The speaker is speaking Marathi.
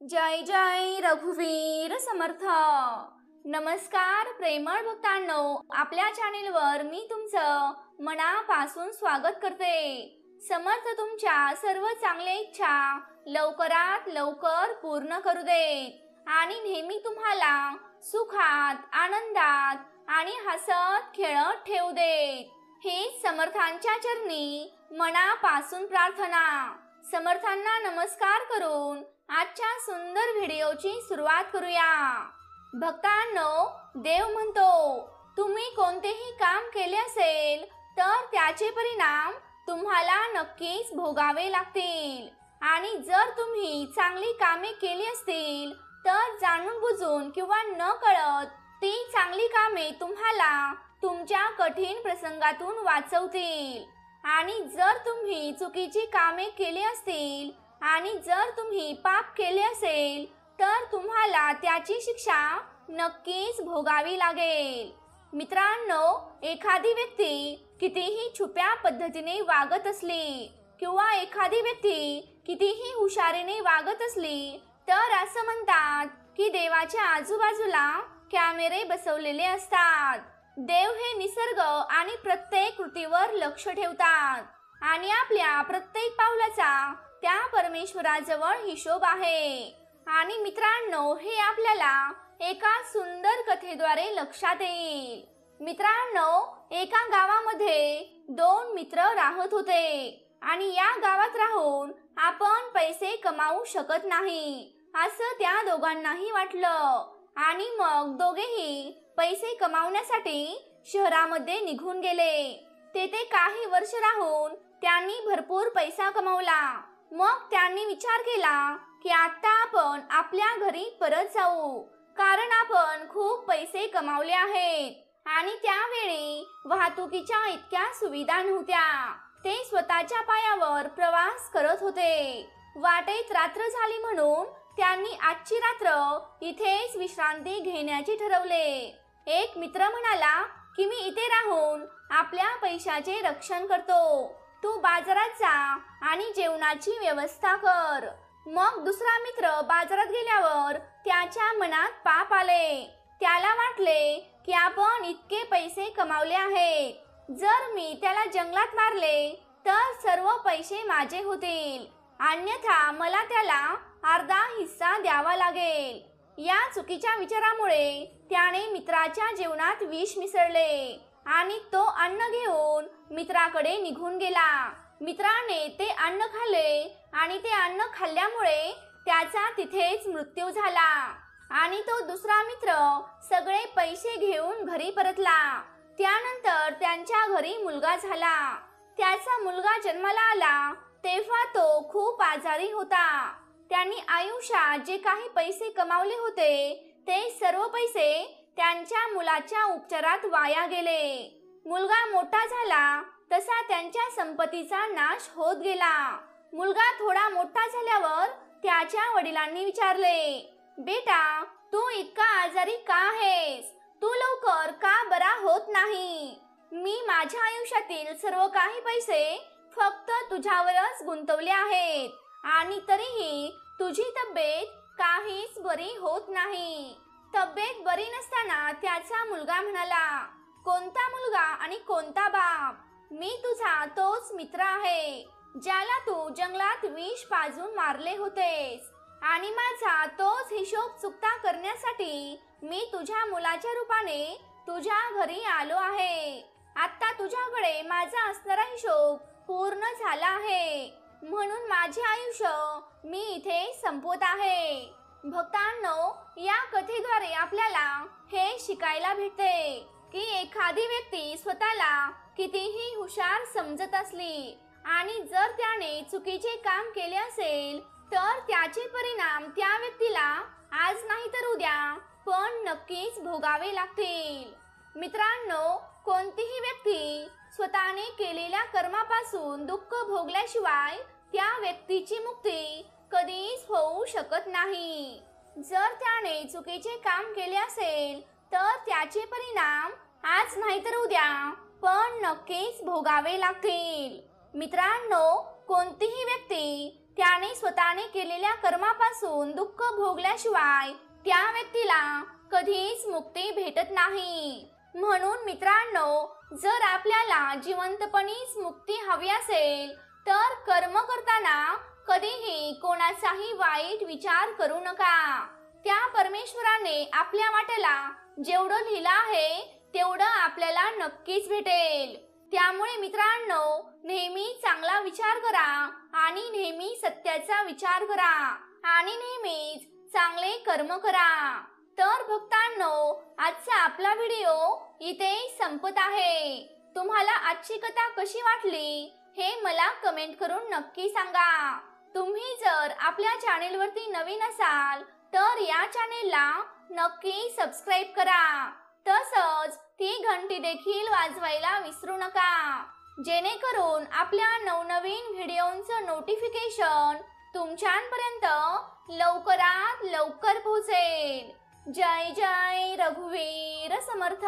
जय जय रघुवीर समर्थ। नमस्कार प्रेमळ भक्तांनो, आपल्या चॅनेलवर मी तुमचं मनापासून स्वागत करते। समर्थ तुमच्या सर्व चांगल्या इच्छा लवकरात लवकर पूर्ण करू देत आणि नेहमी तुम्हाला सुखात, आनंदात आणि हसत खेळत ठेवू देत, ही समर्थांच्या चरणी मनापासून प्रार्थना। समर्थांना नमस्कार करून आजच्या सुंदर व्हिडिओची सुरुवात करूया। भक्तांनो, देव म्हणतो, तुम्ही कोणतेही काम केले असेल तर त्याचे परिणाम तुम्हाला नक्कीच भोगावे लागतील, आणि जर तुम्ही चांगली कामे केली असतील तर जाणून बुजून किंवा न कळत ती चांगली कामे तुम्हाला तुमच्या कठीण प्रसंगातून वाचवतील, आणि जर तुम्ही चुकीची कामे केली असतील आणि जर तुम्ही पाप केले असेल तर तुम्हाला त्याची शिक्षा नक्कीच भोगावी लागेल। मित्रांनो, एखादी व्यक्ती कितीही छुप्या पद्धतीने वागत असली किंवा एखादी व्यक्ती कितीही हुशारीने वागत असली तर असं म्हणतात की देवाच्या आजूबाजूला कॅमेरे बसवलेले असतात। देव हे निसर्ग आणि प्रत्येक कृतीवर लक्ष ठेवतात आणि आपल्या प्रत्येक पावलाचा त्या परमेश्वराजवळ हिशोब आहे। आणि मित्रांनो, हे आपल्याला एका सुंदर कथेद्वारे लक्षात येईल। मित्रांनो, एका गावामध्ये दोन मित्र राहत होते आणि या गावात राहून आपण पैसे कमावू शकत नाही असं त्या दोघांनाही वाटलं, आणि मग दोघेही पैसे कमावण्यासाठी शहरामध्ये निघून गेले। तेथे काही वर्ष राहून त्यांनी भरपूर पैसा कमावला। मग त्यांनी विचार केला की आता आपण आपल्या घरी परत जाऊ, कारण आपण खूप पैसे कमावले आहेत। आणि त्यावेळी वाहतुकीच्या इतक्या सुविधा नव्हत्या। ते स्वतःच्या पायावर प्रवास करत होते। वाटेत रात्र झाली म्हणून त्यांनी आजची रात्र इथेच विश्रांती घेण्याचे ठरवले। एक मित्र म्हणाला की मी इथे राहून आपल्या पैशाचे रक्षण करतो, तू बाजारात जा आणि जेवणाची व्यवस्था कर। मग दुसरा मित्र बाजारात गेल्यावर त्याच्या मनात पाप आले। त्याला वाटले की आपण इतके पैसे कमावले आहेत, जर मी त्याला जंगलात मारले तर सर्व पैसे माझे होतील, अन्यथा मला त्याला अर्धा हिस्सा द्यावा लागेल। या चुकीच्या विचारामुळे त्याने मित्राच्या जेवणात विष मिसळले आणि तो अन्न घेऊन मित्राकडे निघून गेला। मित्राने ते अन्न खाल्ले आणि ते अन्न खाल्ल्यामुळे त्याचा तिथेच मृत्यू झाला, आणि तो दुसरा मित्र सगळे पैसे घेऊन घरी परतला। त्यानंतर त्यांच्या घरी मुलगा झाला। त्याचा मुलगा जन्माला आला तेव्हा तो खूप आजारी होता। त्यांनी आयुष्यात जे काही पैसे कमावले होते ते सर्व पैसे त्यांच्या मुलाच्या उपचारात वाया गेले। मुलगा मोठा झाला तसा त्यांच्या संपत्तीचा नाश होत गेला। मुलगा थोडा मोठा झाल्यावर त्याच्या वडिलांनी विचारले, बेटा, तू इतका आजारी का आहेस? तू लवकर का बरा होत नाही? मी माझ्या आयुष्यातील सर्व काही पैसे फक्त तुझ्यावरच गुंतवले आहेत, आणि तरीही तुझी तब्येत काहीच बरी होत नाही। तब्येत बरी नसताना त्याचा मुलगा म्हणाला, कोणता मुलगा आणि कोणता बाप? मी तुझा तोच मित्र आहे ज्याला तू जंगलात विष पाजून मारले होतेस, आणि माझा तोच हिशोब चुकता करण्यासाठी मी तुझ्या मुलाच्या रूपाने तुझ्या घरी आलो आहे। आता तुझ्याकडे माझा असणारा हिशोब पूर्ण झाला आहे, म्हणून माझे आयुष्य मी इथे संपवत आहे। भक्तांनो, या कथेद्वारे आपल्याला हे शिकायला भेटते की एखादी व्यक्ती स्वतःला कितीही हुशार समजत असली आणि जर त्याने चुकीचे काम केले असेल तर त्याचे परिणाम त्या व्यक्तीला आज नाही तर उद्या पण नक्कीच भोगावे लागतील। मित्रांनो, कोणतीही व्यक्ती स्वतःने केलेल्या कर्मापासून दुःख भोगल्याशिवाय त्या व्यक्तीची मुक्ती कधीच होऊ शकत नाही। जर त्याने चुकीचे काम केले असेल तर त्याचे परिणाम आज नाही तर उद्या पण नक्कीच भोगावे लागतील। मित्रांनो, कोणतीही व्यक्ती त्याने स्वतःने केलेल्या कर्मापासून दुःख भोगल्याशिवाय त्या व्यक्तीला कधीच मुक्ती भेटत नाही. म्हणून मित्रांनो, जर आपल्याला जिवंतपणीच मुक्ती हवी असेल तर कर्म करताना कधीही कोणाचाही वाईट विचार करू नका. त्या परमेश्वराने आपल्या वाट्याला जेवढं लिहिलं आहे तेवढं आपल्याला नक्कीच भेटेल. त्यामुळे मित्रांनो, नेहमी चांगला विचार करा आणि नेहमी सत्याचा विचार करा आणि नेहमीच चांगले कर्म करा. तर भक्तांनो, आजचा आपला व्हिडिओ इथे संपत आहे. तुम्हाला आजची कथा कशी वाटली हे मला कमेंट करून नक्की सांगा. तुम्ही जर आपल्या चॅनेलवरती नवीन असाल तर या चॅनेलला नक्की सबस्क्राईब करा. तसंच ती घंटी देखील वाजवायला विसरू नका, जेणेकरून आपल्या नवनवीन व्हिडिओंचं नोटिफिकेशन तुमच्यापर्यंत लवकरात लवकर पोहोचेल. जय जय रघुवीर समर्थ.